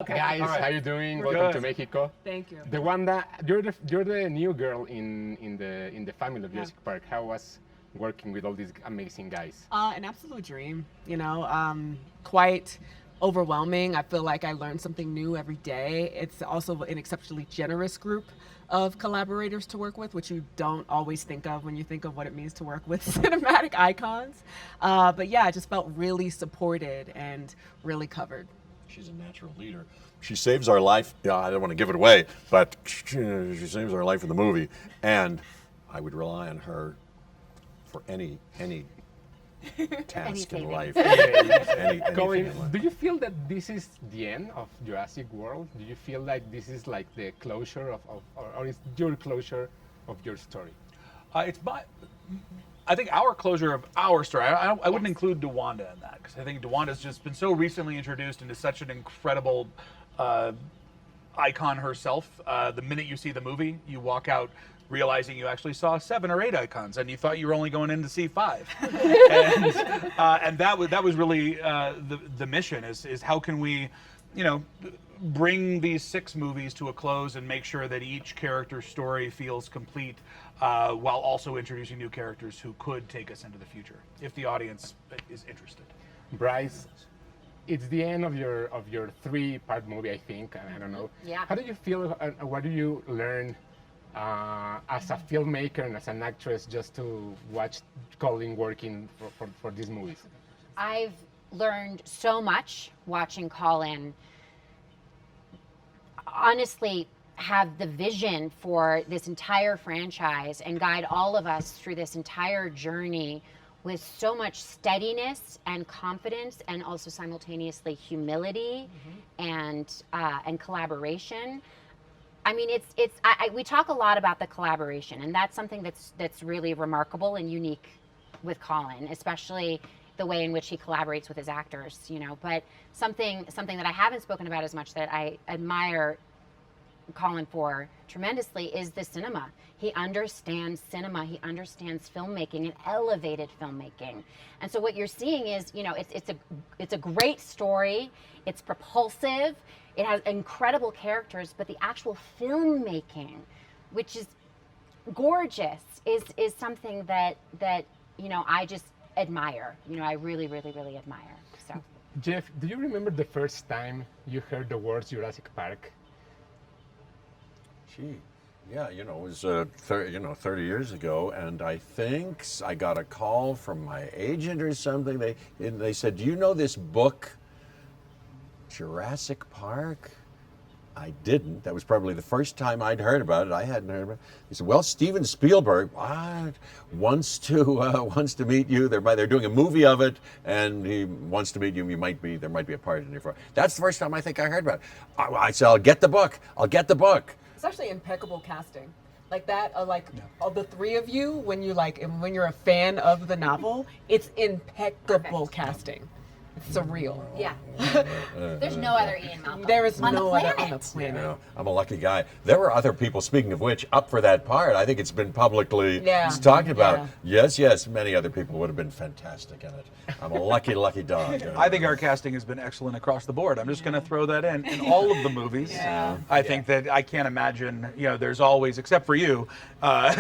Okay. Guys, All right. how you doing? We're Welcome good. to Mexico. Thank you. DeWanda, you're the new girl in the family of Jurassic Park. How was working with all these amazing guys? An absolute dream, quite overwhelming. I feel like I learn something new every day. It's also an exceptionally generous group of collaborators to work with, which you don't always think of when you think of what it means to work with cinematic icons. But yeah, I just felt really supported and really covered. She's a natural leader. She saves our life. Yeah, I don't want to give it away, but she saves our life in the movie. And I would rely on her for any task in life. Colin, do you feel that this is the end of Jurassic World? Do you feel like this is like the closure or is your closure of your story? I think our closure of our story, I wouldn't include DeWanda in that, because I think DeWanda's just been so recently introduced into such an incredible icon herself. The minute you see the movie, you walk out realizing you actually saw 7 or 8 icons, and you thought you were only going in to see 5. And that was really the mission is how can we, bring these 6 movies to a close and make sure that each character's story feels complete, while also introducing new characters who could take us into the future if the audience is interested. Bryce, it's the end of your 3-part movie, I think. I don't know. Yeah. How do you feel? What do you learn as a filmmaker and as an actress just to watch Colin working for these movies? I've learned so much watching Colin honestly have the vision for this entire franchise and guide all of us through this entire journey with so much steadiness and confidence, and also simultaneously humility and collaboration. I mean, we talk a lot about the collaboration, and that's something that's really remarkable and unique with Colin, especially the way in which he collaborates with his actors, But something that I haven't spoken about as much that I admire Colin for tremendously is the cinema. He understands cinema. He understands filmmaking and elevated filmmaking. And so what you're seeing is, it's a great story. It's propulsive. It has incredible characters, but the actual filmmaking, which is gorgeous, is something that I just admire. I really, really, really admire. So, Jeff, do you remember the first time you heard the words Jurassic Park? Yeah, it was 30 years ago, and I think I got a call from my agent or something. They said, "Do you know this book, Jurassic Park?" I didn't. That was probably the first time I'd heard about it. I hadn't heard about it. He said, "Well, Steven Spielberg wants to meet you. They're doing a movie of it, and he wants to meet you. There might be a part in it for." That's the first time I think I heard about it. I said, "I'll get the book. I'll get the book." It's actually impeccable casting. Like that, all the 3 of you, when you're a fan of the novel, it's impeccable casting. It's surreal. yeah. There's no other Ian Malcolm. There is on no the other planet. on the planet. I'm a lucky guy. There were other people, speaking of which, up for that part. I think it's been publicly talked about. Yeah. Yes, many other people would have been fantastic in it. I'm a lucky dog. I think our casting has been excellent across the board. I'm just going to throw that in all of the movies. I think that I can't imagine, there's always, except for you,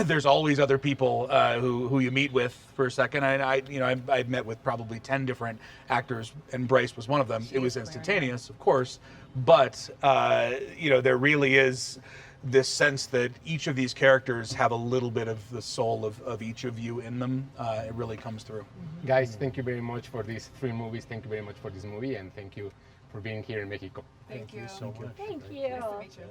there's always other people who you meet with for a second. I've met with probably 10 different actors, and Bryce was one of them. It was instantaneous, of course, but there really is this sense that each of these characters have a little bit of the soul of each of you in them. It really comes through. Guys, thank you very much for these 3 movies. Thank you very much for this movie, and thank you for being here in Mexico. Thank you so much. Thank you. Nice to meet you.